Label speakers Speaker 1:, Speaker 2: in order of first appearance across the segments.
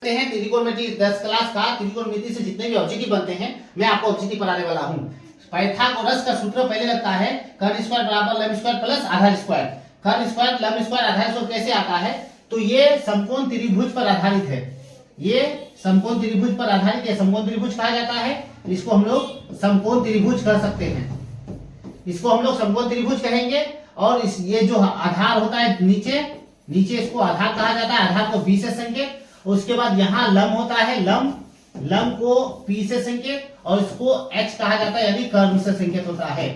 Speaker 1: हैं त्रिकोणमिति 10 क्लास का त्रिकोणमिति से जितने भी ऑब्जेक्टिव बनते हैं मैं आपको ऑब्जेक्टिव पढ़ाने वाला हूं। पाइथागोरस का सूत्र पहले लगता है कर्न स्क्वायर बराबर लंब स्क्वायर प्लस आधार स्क्वायर। कर्न स्क्वायर लंब स्क्वायर आधार स्क्वायर कैसे आता है, तो ये समकोण त्रिभुज पर आधारित है। ये समकोण त्रिभुज पर आधारित है, समकोण त्रिभुज कहा जाता है। इसको हम लोग समकोण त्रिभुज कर सकते हैं, इसको हम लोग समकोण त्रिभुज कहेंगे। और इस ये जो आधार होता है नीचे नीचे इसको आधार कहा जाता है, आधार को बी से संकेत। उसके बाद यहाँ लंब होता है, लंब को P से संकेत और इसको H कहा जाता है, यानी कर्म से संकेत होता है।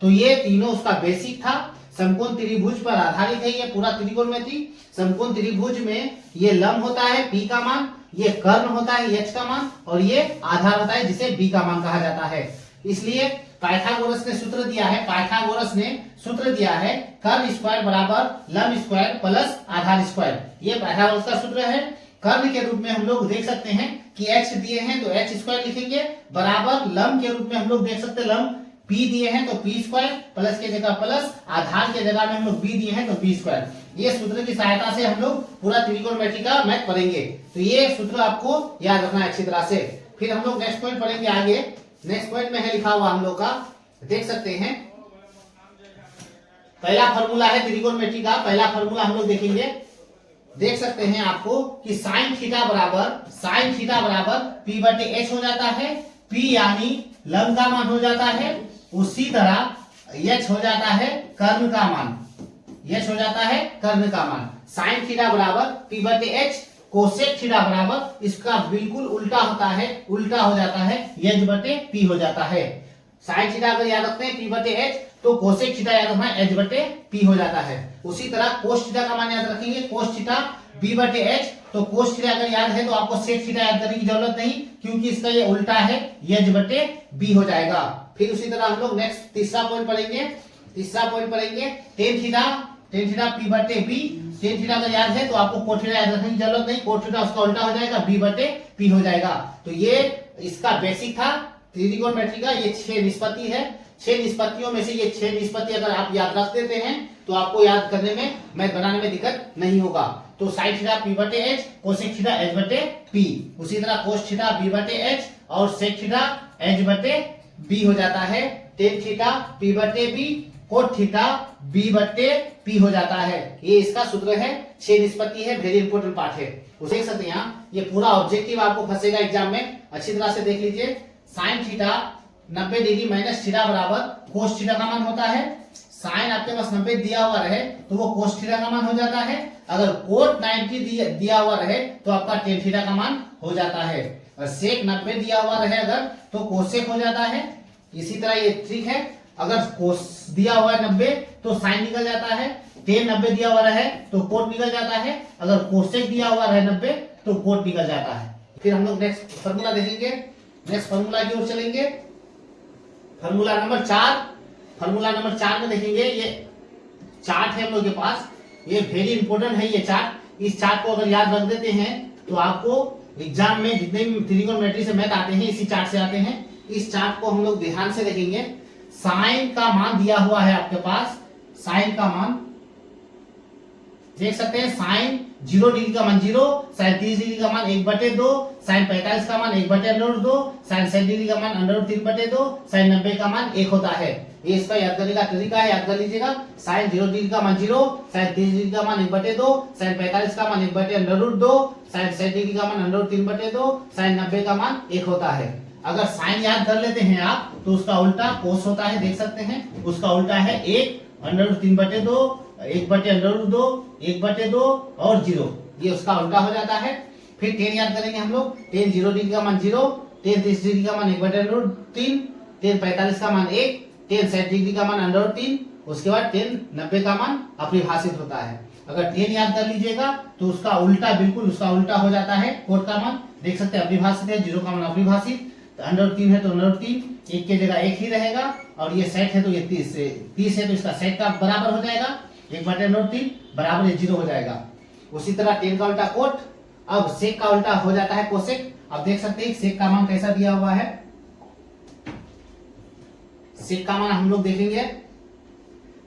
Speaker 1: तो ये तीनों उसका बेसिक था। समकोण त्रिभुज पर आधारित है ये पूरा त्रिकोणमिति। समकोण त्रिभुज में ये लंब होता है P का मान, ये कर्ण होता है H का मान और ये आधार होता है जिसे B का मान कहा जाता है। इसलिए पाइथागोरस ने सूत्र दिया है, पाइथागोरस ने सूत्र दिया है कर्ण स्क्वायर बराबर लंब स्क्वायर प्लस आधार स्क्वायर। ये पाइथागोरस का सूत्र है। कर्ण के रूप में हम लोग देख सकते हैं कि h दिए हैं तो h स्क्वायर लिखेंगे, बराबर लंब के रूप में हम लोग देख सकते हैं लंब p दिए हैं तो p स्क्वायर, प्लस के जगह प्लस, आधार के जगह में हम लोग b दिए हैं तो b स्क्वायर। ये सूत्र की सहायता से हम लोग पूरा त्रिकोणमिति का मैथ पढ़ेंगे। तो ये सूत्र आपको याद रखना है अच्छी तरह से। फिर हम लोग नेक्स्ट पॉइंट पढ़ेंगे आगे। नेक्स्ट पॉइंट में है लिखा हुआ हम लोग का, देख सकते हैं पहला फॉर्मूला है त्रिकोणमिति का। पहला फॉर्मूला हम लोग देखेंगे, देख सकते हैं आपको कि साइन थीटा बराबर P बटे H हो जाता है। P यानी लंब का मान हो जाता है, उसी तरह H हो जाता है कर्ण का मान, H हो जाता है कर्ण का मान। साइन थीटा बराबर P बटे H, कोसेक थीटा बराबर इसका बिल्कुल उल्टा होता है, उल्टा हो जाता है, H बटे P हो जाता है। साइन थीटा अगर याद रखते हैं P बटे H तो कोसेक थीटा याद रखना H बटे P हो जाता है। उसी तरह कोस थीटा का मान याद रखेंगे, कोस थीटा B बटे H। तो कोस थीटा अगर याद है तो आपको सेक थीटा याद करने की जरूरत नहीं, क्योंकि इसका ये उल्टा है, H बटे B हो जाएगा। फिर उसी तरह हम लोग नेक्स्ट तीसरा पॉइंट पढ़ेंगे टेन थीटा P बटे B। टेन थीटा अगर याद है तो आपको कोट थीटा याद रखने की जरूरत नहीं, कोट थीटा उसका उल्टा हो जाएगा, B बटे P हो जाएगा। तो ये इसका बेसिक था त्रिकोणमिति का। ये 6 निष्पत्ति है, 6 निष्पत्तियों में से ये 6 निष्पत्ति अगर आप याद रख देते हैं तो आपको याद करने में, मैथ बनाने में दिक्कत नहीं होगा। तो साइन थीटा P बटे H, कोसेक थीटा H बटे P। उसी तरह कोस थीटा B बटे H और सेक थीटा H बटे B हो जाता है। टेन थीटा P बटे B, कोट थीटा B बटे P हो जाता है। ये इसका सूत्र है, 6 निष्पत्ति है, वेरी इंपॉर्टेंट पार्ट है। उसे देख सकते हैं यहाँ, ये पूरा ऑब्जेक्टिव आपको फंसेगा एग्जाम में, अच्छी तरह से देख लीजिए। Sine theta 90 degree minus theta बराबर कोस थीटा का मान होता है। साइन आपके पास 90 दिया हुआ रहे तो वो कोस थीटा का मान हो जाता है। अगर कोट 90 दिया हुआ रहे तो आपका टेन थीटा का मान हो जाता है। और सेक 90 दिया हुआ रहे अगर तो कोसेक हो जाता है। इसी तरह ये ट्रिक है, अगर कोस दिया हुआ है 90 तो साइन निकल जाता है, टेन 90 दिया हुआ रहे तो कोट निकल जाता है, अगर कोसेक दिया हुआ रहे 90 तो कोट निकल जाता है। फिर हम लोग नेक्स्ट फॉर्मूला देखेंगे, नेक्स्ट फॉर्मूला की ओर चलेंगे। फॉर्मूला नंबर 4 में देखेंगे, ये चार्ट है हम लोग के पास, ये वेरी इंपॉर्टेंट है ये चार्ट। इस चार्ट को अगर याद रख देते हैं तो आपको एग्जाम में जितने भी त्रिकोणमिति से मैथ आते हैं इसी चार्ट से आते हैं। इस चार्ट को हम लोग ध्यान से देखेंगे। साइन का मान दिया हुआ है आपके पास, साइन का मान देख सकते हैं, साइन 0 डिग्री का मान 0, साइन 30 डिग्री का मान 1/2, साइन 45 का मान 1/2, साइन 60 डिग्री का मान √3/2, साइन 90 का मान 1 होता है। ये इसका याद करने का तरीका है, याद कर लीजिएगा। साइन 0 डिग्री का मान 0, साइन 30 डिग्री का मान 1/2, साइन 45 का मान 1/2, साइन 60 डिग्री का मान √3/2, साइन 90 का मान 1 होता है। अगर साइन याद कर लेते हैं आप तो उसका उल्टा कोस होता है, देख सकते हैं उसका उल्टा है 1/3/2, 1/2, 1/2 और 0, ये उसका उल्टा हो जाता है। फिर टेन याद करेंगे हम लोग, टेन 0 डिग्री का मान 0, टेन 30 डिग्री का मान 1/3, टेन 45 का मान 1, टेन 60 डिग्री का मान √3, उसके बाद टेन 90 का मान अपरिभाषित होता है। अगर टेन याद कर लीजिएगा तो उसका उल्टा, बिल्कुल उसका उल्टा हो जाता है कोट का मान, देख सकते हैं अपरिभाषित है, 0 का मान अपरिभाषित, √3 है तो √3, 1 के जगह 1 ही रहेगा, और ये सेट है तो ये 30 है तो इसका सेट का बराबर हो जाएगा, 1/√3 बराबर ये 0 हो जाएगा। उसी तरह टेन का उल्टा कोट, अब सेक का उल्टा हो जाता है कोसेक। अब देख सकते हैं सेक का मान कैसा दिया हुआ है, सेक का मान हम लोग देखेंगे,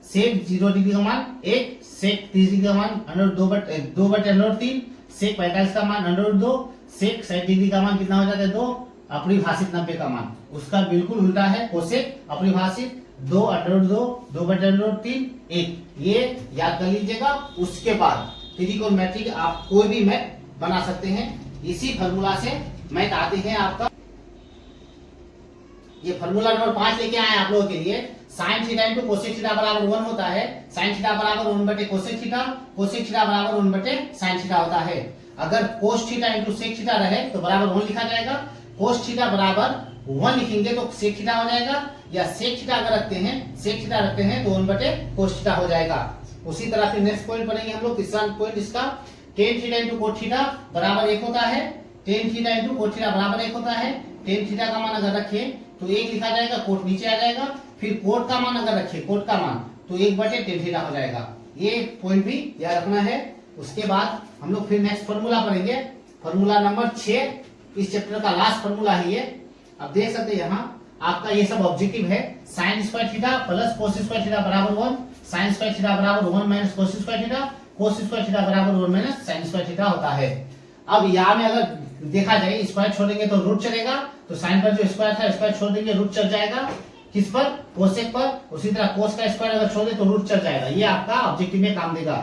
Speaker 1: सेक 0 डिग्री का मान 1, सेक 30 डिग्री का मान √2/3, सेक 45 का मान √2, सेक 60 डिग्री का मान कितना हो जाता है 2, अपरिभाषित 90 का मान उसका बिल्कुल उल्टा है कोसेक अपरिभाषित 2/√2 1। ये याद कर लीजिएगा। उसके बाद त्रिकोणमिति आप कोई भी मैथ बना सकते हैं। इसी फॉर्मूला से मैथ आते हैं आपका। ये फॉर्मूला नंबर 5 लेके आए आप लोगों के लिए। Sine theta into cosec theta बराबर 1 होता है। साइन थीटा बराबर 1 कोसेक थीटा, कोसेक थीटा बराबर 1 साइन थीटा होता है। अगर cos theta into sec theta रहे तो बराबर 1 लिखा जाएगा। कोस थीटा बराबर 1 लिखेंगे तो सेक थीटा हो जाएगा, या सेक थीटा अगर रखते हैं, सेक थीटा रखते हैं तो 1 कोस थीटा हो जाएगा। उसी तरह फिर नेक्स्ट पॉइंट पढ़ेंगे हम लोग। तीसरा पॉइंट इसका tan theta into cot theta बराबर 1 होता है। Tan theta into cot theta बराबर 1 होता है। टेन थीटा का मान अगर रखें तो 1 लिखा जाएगा, कोट नीचे आ जाएगा। फिर कोट का मान अगर रखें, कोट का मान तो 1/10 थीटा हो जाएगा। ये पॉइंट भी याद रखना है। उसके बाद हम लोग फिर नेक्स्ट फॉर्मूला पढ़ेंगे, फॉर्मूला नंबर 6। इस चैप्टर का लास्ट फॉर्मूला है ये। अब देख सकते हैं यहाँ आपका ये सब ऑब्जेक्टिव है। Sine square theta plus cos square theta बराबर 1, साइन स्क्वायर थीटा बराबर 1 minus cos square theta, cos square theta बराबर 1 माइनस साइन स्क्वायर थीटा होता है। अब यहाँ में अगर देखा जाए स्क्वायर छोड़ेंगे तो रूट चलेगा, तो साइन पर जो स्क्वायर था स्क्वायर छोड़ देंगे रूट चल जाएगा। किस पर? कोसेक पर। उसी तरह कोस का स्क्वायर अगर छोड़ दे तो रूट चल जाएगा। ये आपका ऑब्जेक्टिव में काम देगा।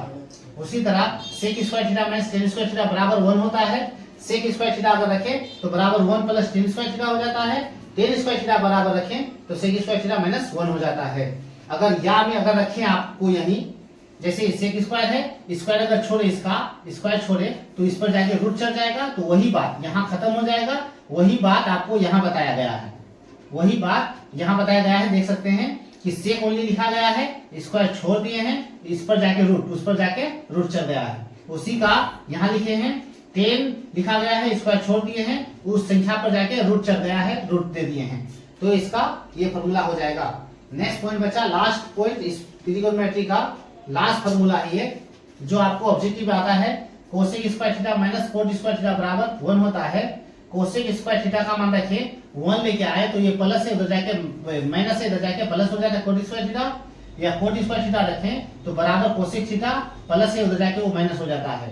Speaker 1: उसी तरह sec square theta minus tan square theta बराबर 1 होता है। सेक स्क्वायर थीटा अगर रखें तो बराबर 1 प्लस टेन स्क्वायर थीटा हो जाता है। टेन स्क्वायर थीटा बराबर रखें तो सेक स्क्वायर थीटा माइनस 1 हो जाता है। अगर या में अगर रखें आपको यही, जैसे सेक स्क्वायर है, स्क्वायर अगर छोड़े, इसका स्क्वायर छोड़े तो इस पर जाके रूट चल जाएगा, तो वही बात यहाँ खत्म हो जाएगा। वही बात आपको यहाँ बताया गया है, वही बात यहाँ बताया गया है। देख सकते हैं कि सेक ओनली लिखा गया है, स्क्वायर छोड़ दिए हैं, इस पर जाके रूट, उस पर जाके रूट चल गया है। उसी का यहाँ लिखे हैं 10 लिखा गया है, स्क्वायर छोड़ दिए हैं, उस संख्या पर जाके रूट चल गया है, रूट दे दिए हैं। तो इसका ये फॉर्मूला हो जाएगा। नेक्स्ट पॉइंट बचा, लास्ट पॉइंट इस त्रिकोणमिति का लास्ट फॉर्मूला है ये, जो आपको ऑब्जेक्टिव में आता है। Cosec square theta minus cot square theta बराबर 1 होता है। कोसेक स्क्वायर थीटा का मान रखें 1 लेके आए तो ये प्लस से उधर जाके माइनस से इधर जाके प्लस हो जाता है कोट स्क्वायर थीटा, या कोट स्क्वायर थीटा रखें तो बराबर कोसेक थीटा, प्लस से उधर जाके वो माइनस हो जाता है।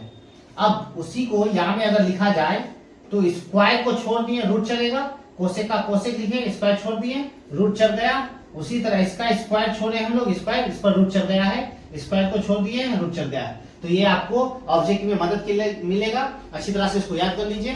Speaker 1: अब उसी को यहाँ में अगर लिखा जाए तो स्क्वायर को छोड़ दिए रूट चलेगा, कोसेक का कोसेक लिखे, स्क्वायर छोड़ दिए रूट चल गया। उसी तरह इसका स्क्वायर छोड़े हम लोग, स्क्वायर, इस पर रूट चल गया है, स्क्वायर को छोड़ दिए रूट चल गया है। तो ये आपको ऑब्जेक्ट में मदद के लिए मिलेगा। अच्छी तरह से इसको याद कर लीजिए।